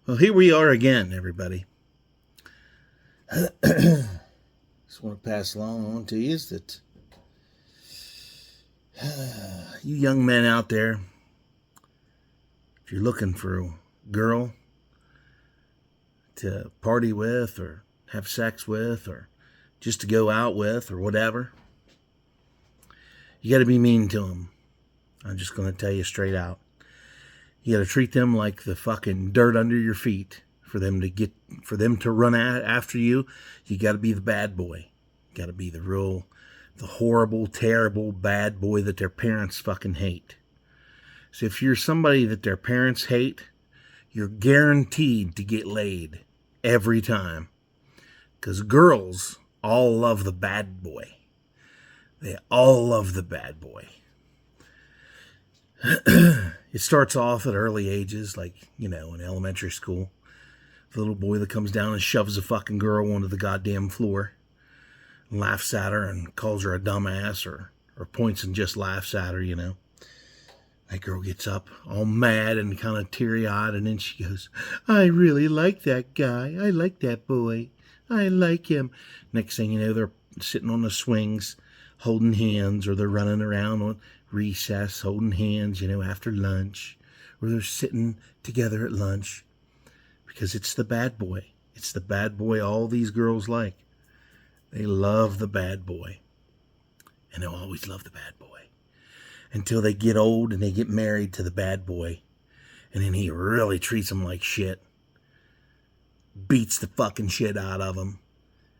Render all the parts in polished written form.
Well, here we are again, everybody. Just want to pass along on to you is that you young men out there, if you're looking for a girl to party with or have sex with or just to go out with or whatever, you got to be mean to them. I'm just going to tell you straight out. You got to treat them like the fucking dirt under your feet. For them to run after you, you got to be the bad boy. You got to be the horrible, terrible bad boy that their parents fucking hate. So if you're somebody that their parents hate, you're guaranteed to get laid every time. Because girls all love the bad boy. They all love the bad boy. It starts off at early ages, like, in elementary school. The little boy that comes down and shoves a fucking girl onto the goddamn floor and laughs at her and calls her a dumbass or points and just laughs at her, That girl gets up all mad and kind of teary-eyed, and then she goes, I really like that guy. I like that boy. I like him. Next thing you know, they're sitting on the swings holding hands, or they're running around on recess holding hands, after lunch, or they're sitting together at lunch. Because it's the bad boy. It's the bad boy all these girls like. They love the bad boy. And they'll always love the bad boy. Until they get old and they get married to the bad boy. And then he really treats them like shit. Beats the fucking shit out of them.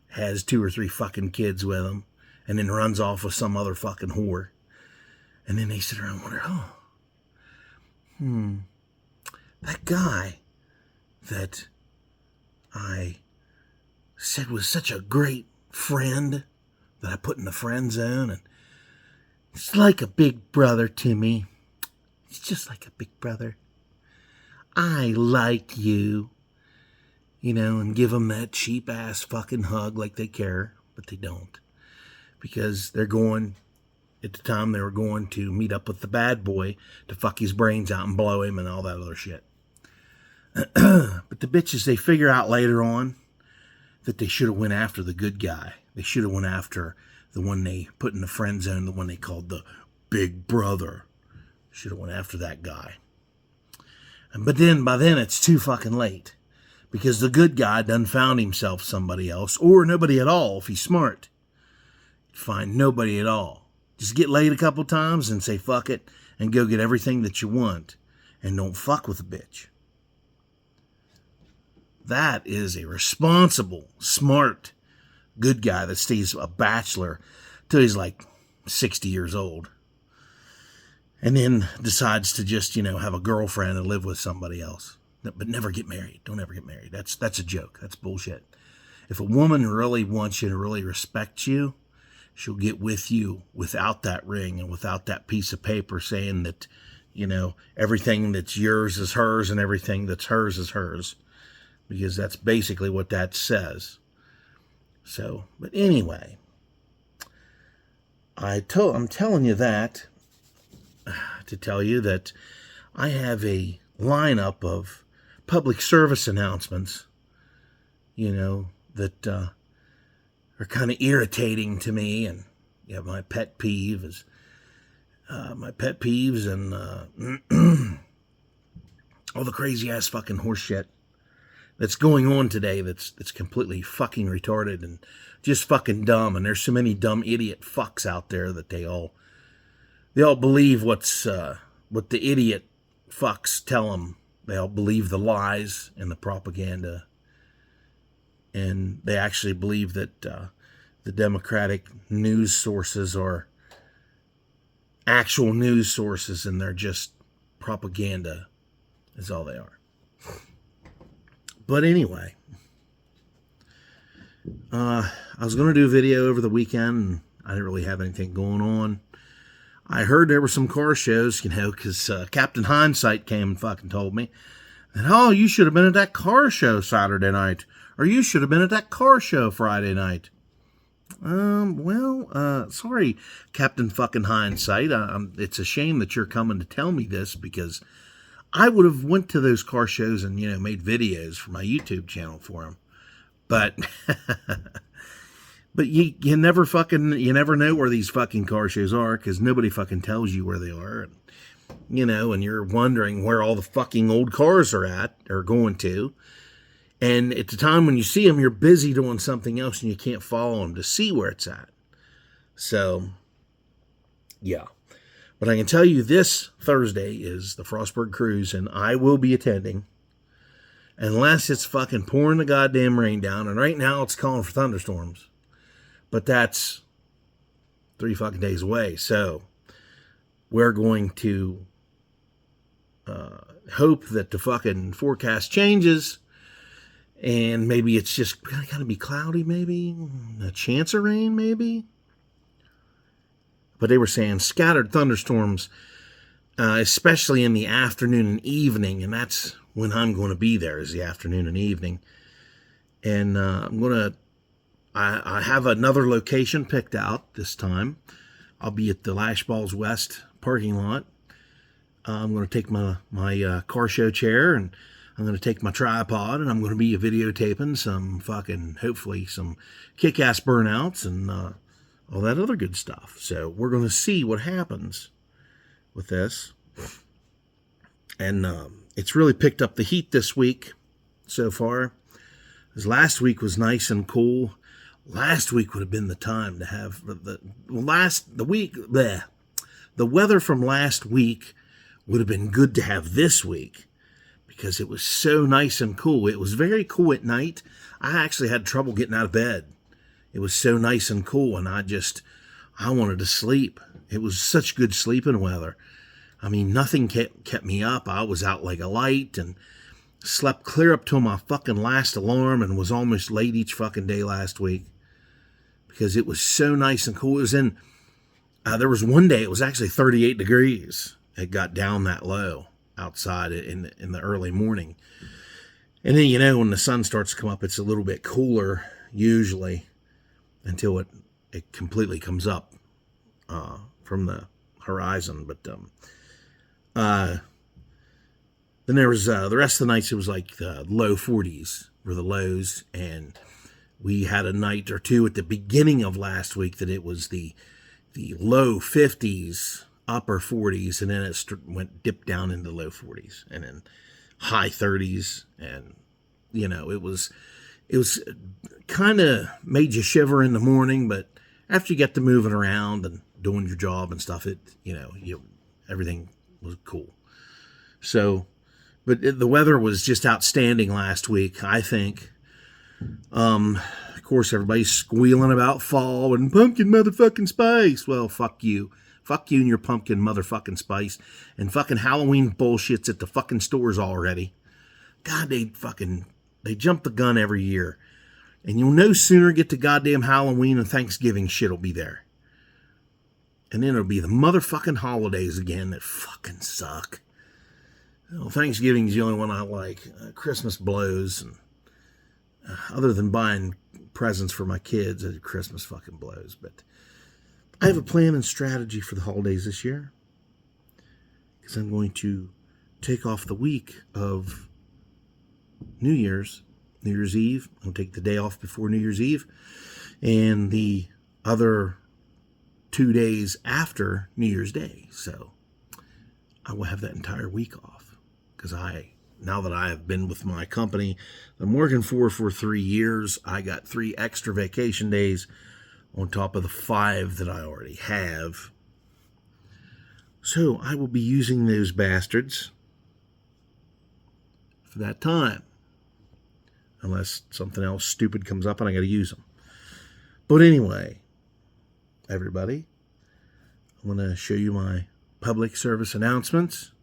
Has 2 or 3 fucking kids with him. And then runs off with some other fucking whore. And then they sit around and wonder, that guy that I said was such a great friend that I put in the friend zone, and it's like a big brother to me. It's just like a big brother. I like you, and give them that cheap ass fucking hug like they care, but they don't. Because at the time they were going to meet up with the bad boy to fuck his brains out and blow him and all that other shit. But the bitches, they figure out later on that they should have went after the good guy. They should have went after the one they put in the friend zone, the one they called the big brother. Should have went after that guy. But then, by then, it's too fucking late. Because the good guy done found himself somebody else, or nobody at all if he's smart. Find nobody at all. Just get laid a couple times and say fuck it and go get everything that you want. And don't fuck with a bitch. That is a responsible, smart, good guy that stays a bachelor till he's like 60 years old. And then decides to just, have a girlfriend and live with somebody else. But never get married. Don't ever get married. That's a joke. That's bullshit. If a woman really wants you and really respects you, she'll get with you without that ring and without that piece of paper saying that, everything that's yours is hers and everything that's hers is hers. Because that's basically what that says. So, but anyway, I'm telling you that to tell you that I have a lineup of public service announcements, that are kind of irritating to me. And my pet peeves and all the crazy ass fucking horse shit that's going on today that's completely fucking retarded and just fucking dumb. And there's so many dumb idiot fucks out there that they all believe what the idiot fucks tell them. They all believe the lies and the propaganda. And they actually believe that the Democratic news sources are actual news sources and they're just propaganda is all they are. But anyway, I was going to do a video over the weekend, and I didn't really have anything going on. I heard there were some car shows, because Captain Hindsight came and fucking told me that, you should have been at that car show Saturday night, or you should have been at that car show Friday night. Sorry, Captain fucking Hindsight. It's a shame that you're coming to tell me this, because I would have went to those car shows and, made videos for my YouTube channel for them. But, but you never know where these fucking car shows are, because nobody fucking tells you where they are. And, and you're wondering where all the fucking old cars are at, or going to. And at the time when you see them, you're busy doing something else and you can't follow them to see where it's at. So, yeah. But I can tell you this Thursday is the Frostburg Cruise, and I will be attending. Unless it's fucking pouring the goddamn rain down. And right now it's calling for thunderstorms. But that's 3 fucking days away. So, we're going to hope that the fucking forecast changes. And maybe it's just going to be cloudy, maybe. A chance of rain, maybe. But they were saying scattered thunderstorms, especially in the afternoon and evening. And that's when I'm going to be there, is the afternoon and evening. And I have another location picked out this time. I'll be at the Lashballs West parking lot. I'm going to take my car show chair, and I'm going to take my tripod, and I'm going to be videotaping some hopefully some kick-ass burnouts and all that other good stuff. So we're going to see what happens with this. And it's really picked up the heat this week so far. Because last week was nice and cool. Last week would have been the time to have the weather from last week would have been good to have this week, because it was so nice and cool. It was very cool at night. I actually had trouble getting out of bed. It was so nice and cool, and I wanted to sleep. It was such good sleeping weather. I mean, nothing kept me up. I was out like a light and slept clear up till my fucking last alarm, and was almost late each fucking day last week because it was so nice and cool. It was there was one day it was actually 38 degrees. It got down that low outside in the early morning. And then, when the sun starts to come up, it's a little bit cooler usually until it completely comes up from the horizon. But then there was the rest of the nights, it was like low 40s were the lows. And we had a night or two at the beginning of last week that it was the low 50s, upper 40s, and then it dipped down into the low 40s, and then high 30s, and it was kind of made you shiver in the morning, but after you get to moving around and doing your job and stuff, everything was cool. So, but the weather was just outstanding last week, I think. Of course, everybody's squealing about fall and pumpkin motherfucking spice. Well, fuck you. Fuck you and your pumpkin motherfucking spice and fucking Halloween bullshits at the fucking stores already. God, they jump the gun every year. And you'll no sooner get to goddamn Halloween and Thanksgiving shit'll be there. And then it'll be the motherfucking holidays again that fucking suck. Thanksgiving's the only one I like. Christmas blows. And other than buying presents for my kids, Christmas fucking blows. But I have a plan and strategy for the holidays this year, because I'm going to take off the week of New Year's Eve. I'll take the day off before New Year's Eve, and the other 2 days after New Year's Day. So I will have that entire week off, because now that I have been with my company I'm working for 3 years, I got 3 extra vacation days on top of the 5 that I already have. So I will be using those bastards for that time. Unless something else stupid comes up and I got to use them. But anyway, everybody, I'm going to show you my public service announcements.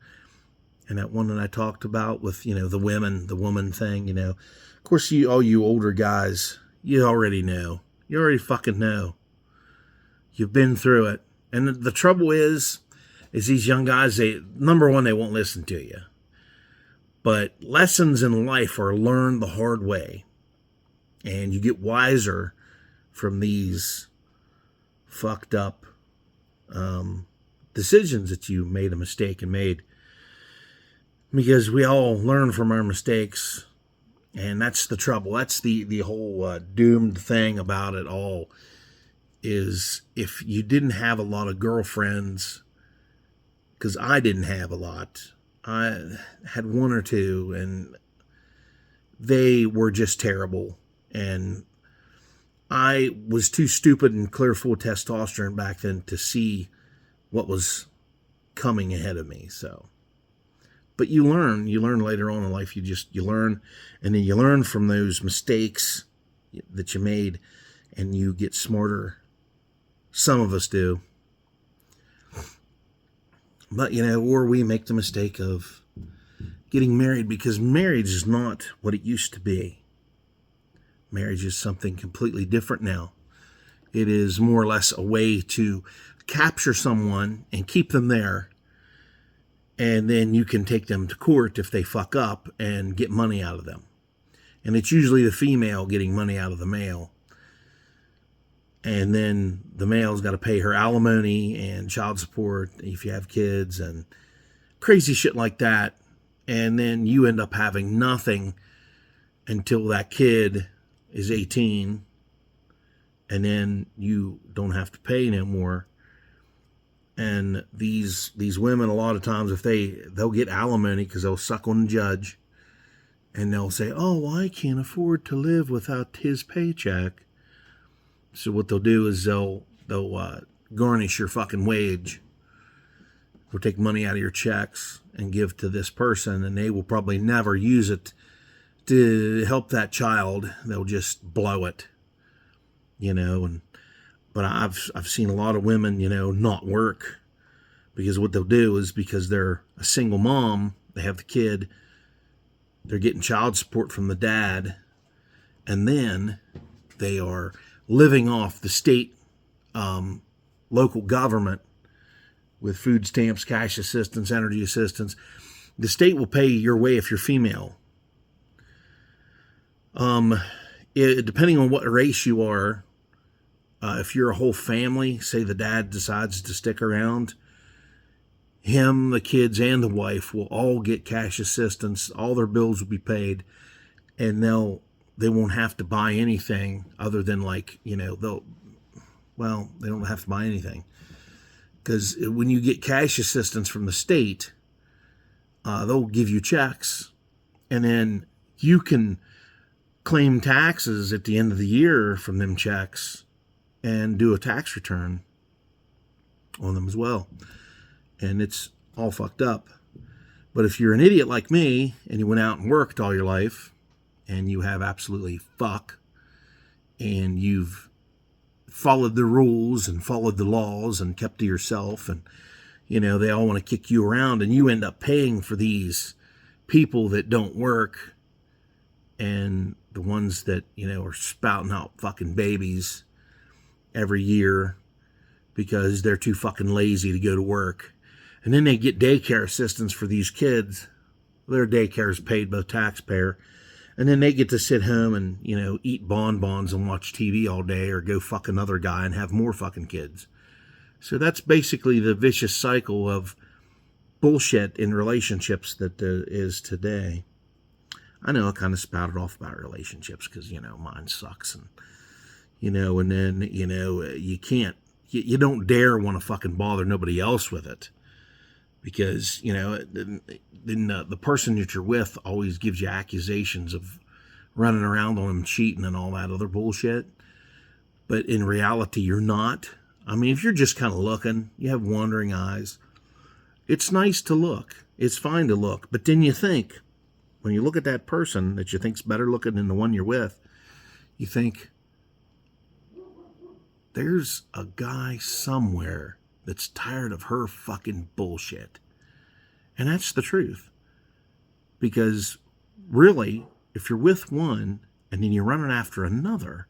And that one that I talked about with, the woman thing, Of course, all you older guys, you already know. You already fucking know. You've been through it. And the trouble is these young guys, number one, they won't listen to you. But lessons in life are learned the hard way. And you get wiser from these fucked up decisions that you made a mistake and made because we all learn from our mistakes, and that's the trouble. That's the whole doomed thing about it all, is if you didn't have a lot of girlfriends, because I didn't have a lot. I had one or two, and they were just terrible. And I was too stupid and clear full of testosterone back then to see what was coming ahead of me. So, but you learn later on in life. You learn, and then you learn from those mistakes that you made, and you get smarter. Some of us do. But, or we make the mistake of getting married, because marriage is not what it used to be. Marriage is something completely different now. It is more or less a way to capture someone and keep them there, and then you can take them to court if they fuck up and get money out of them. And it's usually the female getting money out of the male. And then the male's got to pay her alimony and child support if you have kids and crazy shit like that. And then you end up having nothing until that kid is 18. And then you don't have to pay no more. And these women, a lot of times, if they'll get alimony because they'll suck on the judge. And they'll say, oh, well, I can't afford to live without his paycheck. So what they'll do is they'll garnish your fucking wage. They'll take money out of your checks and give to this person, and they will probably never use it to help that child. They'll just blow it, but I've seen a lot of women, not work, because what they'll do is, because they're a single mom, they have the kid, they're getting child support from the dad, and then they are living off the state, local government with food stamps, cash assistance, energy assistance. The state will pay your way if you're female. Depending on what race you are, if you're a whole family, say the dad decides to stick around, him, the kids, and the wife will all get cash assistance. All their bills will be paid, and they won't have to buy anything other than they don't have to buy anything. Because when you get cash assistance from the state, they'll give you checks, and then you can claim taxes at the end of the year from them checks and do a tax return on them as well. And it's all fucked up. But if you're an idiot like me and you went out and worked all your life and you have absolutely fuck, and you've followed the rules and followed the laws and kept to yourself, and they all want to kick you around, and you end up paying for these people that don't work, and the ones that are spouting out fucking babies every year because they're too fucking lazy to go to work. And then they get daycare assistance for these kids. Their daycare is paid by the taxpayer. And then they get to sit home and, eat bonbons and watch TV all day, or go fuck another guy and have more fucking kids. So that's basically the vicious cycle of bullshit in relationships that is today. I know I kind of spouted off about relationships because, mine sucks. And, and then, you can't, you don't dare want to fucking bother nobody else with it. Because, then the person that you're with always gives you accusations of running around on them, cheating and all that other bullshit. But in reality, you're not. I mean, if you're just kind of looking, you have wandering eyes, it's nice to look. It's fine to look. But then you think, when you look at that person that you think's better looking than the one you're with, you think, there's a guy somewhere that's tired of her fucking bullshit. And that's the truth. Because really, if you're with one and then you're running after another,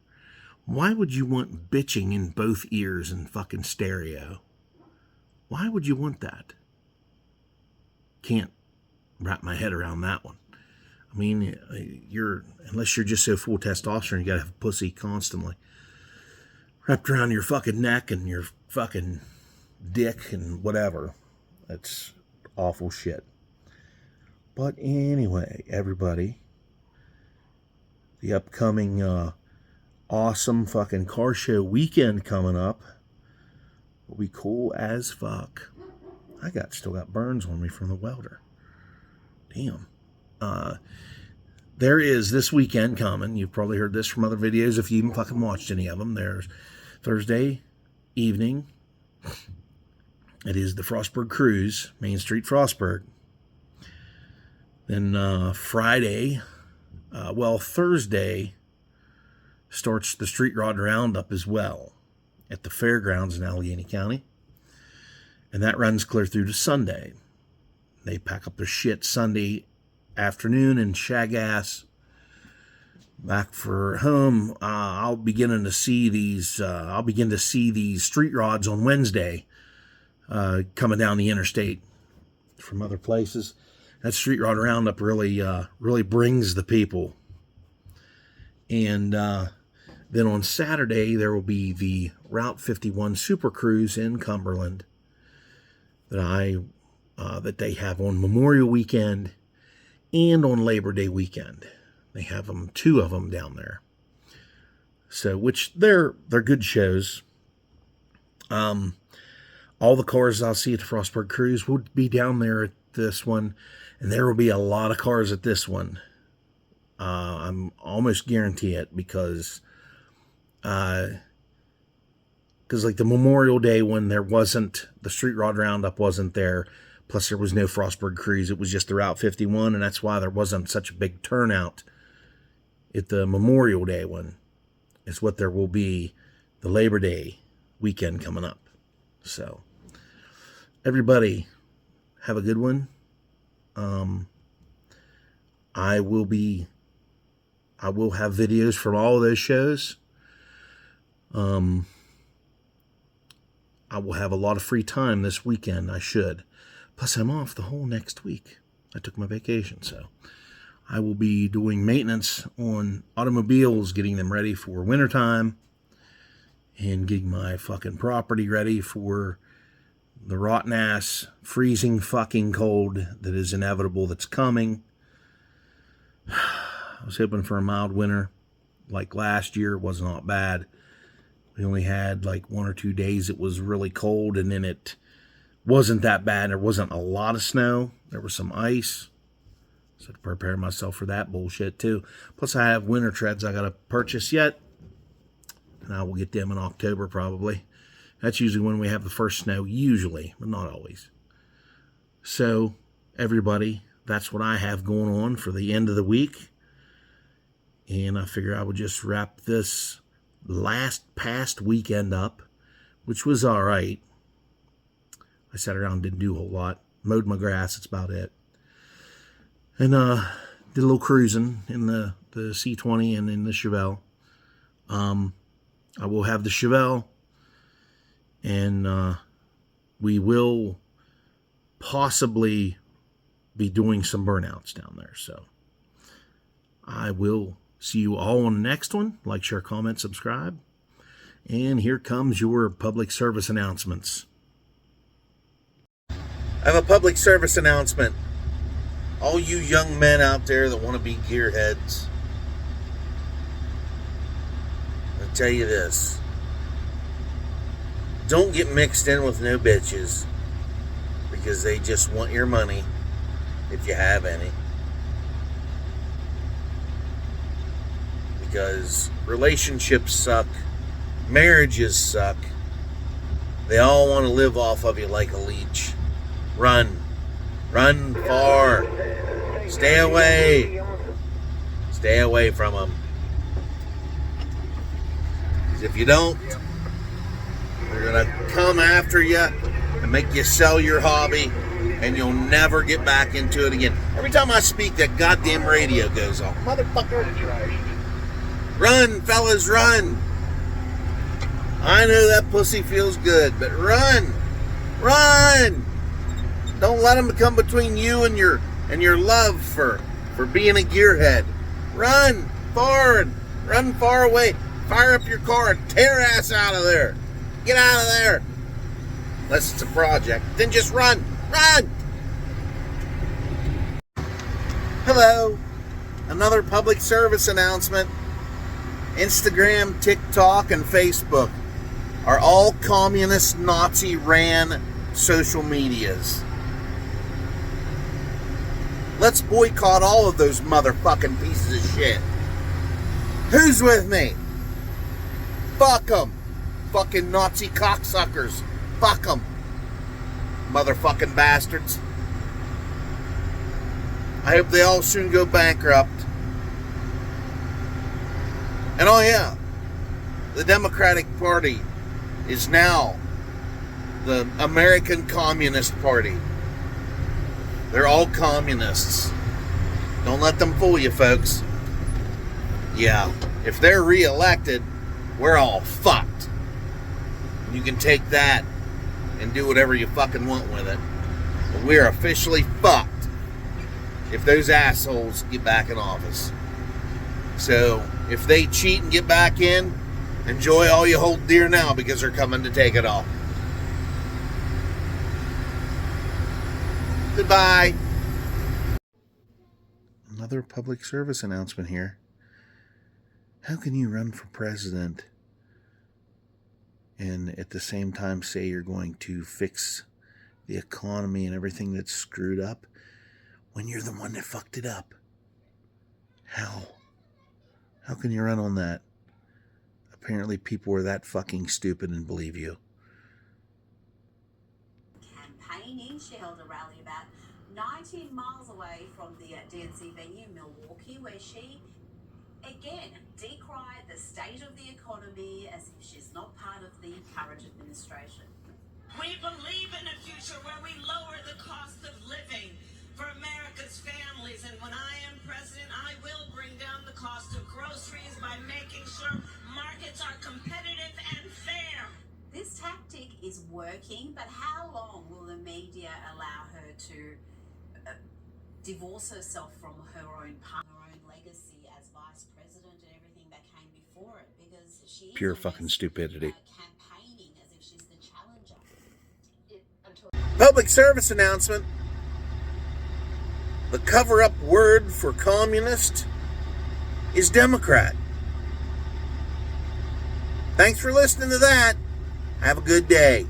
why would you want bitching in both ears and fucking stereo? Why would you want that? Can't wrap my head around that one. I mean, unless you're just so full testosterone, you gotta have pussy constantly wrapped around your fucking neck and your fucking dick and whatever. That's awful shit. But anyway, everybody, the upcoming awesome fucking car show weekend coming up will be cool as fuck. I still got burns on me from the welder. Damn. There is this weekend coming. You've probably heard this from other videos if you even fucking watched any of them. There's Thursday evening. It is the Frostburg Cruise, Main Street Frostburg. Then Friday, Thursday starts the Street Rod Roundup as well at the fairgrounds in Allegheny County. And that runs clear through to Sunday. They pack up their shit Sunday afternoon and shag ass back for home. I'll begin to see these street rods on Wednesday coming down the interstate from other places. That Street Rod Roundup really brings the people. And then on Saturday there will be the Route 51 Super Cruise in Cumberland that they have on Memorial Weekend and on Labor Day weekend. They have two of them down there. So, which they're good shows. All the cars I'll see at the Frostburg Cruise will be down there at this one, and there will be a lot of cars at this one. I'm almost guarantee it because like the Memorial Day when there wasn't, the Street Rod Roundup wasn't there, plus there was no Frostburg Cruise, it was just the Route 51, and that's why there wasn't such a big turnout at the Memorial Day one. It's what there will be the Labor Day weekend coming up. So, everybody, have a good one. I will have videos from all of those shows. I will have a lot of free time this weekend, I should. Plus, I'm off the whole next week. I took my vacation, so I will be doing maintenance on automobiles, getting them ready for wintertime, and getting my fucking property ready for the rotten ass, freezing fucking cold that is inevitable that's coming. I was hoping for a mild winter. Like last year, it was not bad. We only had like 1 or 2 days it was really cold, and then it wasn't that bad. There wasn't a lot of snow. There was some ice. So to prepare myself for that bullshit too. Plus I have winter treads I got to purchase yet. And I will get them in October probably. That's usually when we have the first snow, usually, but not always. So, everybody, that's what I have going on for the end of the week. And I figure I would just wrap this past weekend up, which was all right. I sat around and didn't do a whole lot. Mowed my grass, that's about it. And did a little cruising in the C20 and in the Chevelle. I will have the Chevelle, and we will possibly be doing some burnouts down there. So I will see you all on the next one. Like, share, comment, subscribe. And here comes your public service announcements. I have a public service announcement. All you young men out there that want to be gearheads, I'll tell you this. Don't get mixed in with no bitches, because they just want your money, if you have any. Because relationships suck, marriages suck. They all want to live off of you like a leech. Run far, stay away from them. Because if you don't, they're going to come after you and make you sell your hobby, and you'll never get back into it again. Every time I speak, that goddamn radio goes off. Motherfucker. Run, fellas, run. I know that pussy feels good, but run. Don't let them come between you and your love for being a gearhead. Run forward. Run far away. Fire up your car and tear ass out of there. Get out of there. Unless it's a project. Then just run. Hello. Another public service announcement. Instagram, TikTok, and Facebook are all communist, Nazi-ran social medias. Let's boycott all of those motherfucking pieces of shit. Who's with me? Fuck them. Fucking Nazi cocksuckers. Fuck them. Motherfucking bastards. I hope they all soon go bankrupt. And oh yeah, the Democratic Party is now the American Communist Party. They're all communists. Don't let them fool you, folks. Yeah, if they're re-elected, we're all fucked. You can take that and do whatever you fucking want with it. But we're officially fucked if those assholes get back in office. So, if they cheat and get back in, enjoy all you hold dear now because they're coming to take it all. Goodbye. Another public service announcement here. How can you run for president and at the same time say you're going to fix the economy and everything that's screwed up when you're the one that fucked it up? How? How can you run on that? Apparently people were that fucking stupid and believe you. Campaigning, she held a rally about 19 miles away from the DNC venue, Milwaukee, where she again decried the state of the economy as if she's not part of the current administration. We believe in a future where we lower the cost of living for America's families, and when I am president, I will bring down the cost of groceries by making sure markets are competitive and fair. This tactic is working, but how long will the media allow her to divorce herself from her own legacy as vice president and everything that came before it? Because she is pure fucking stupidity. Campaigning as if she's the challenger. Public service announcement. The cover-up word for communist is Democrat. Thanks for listening to that. Have a good day.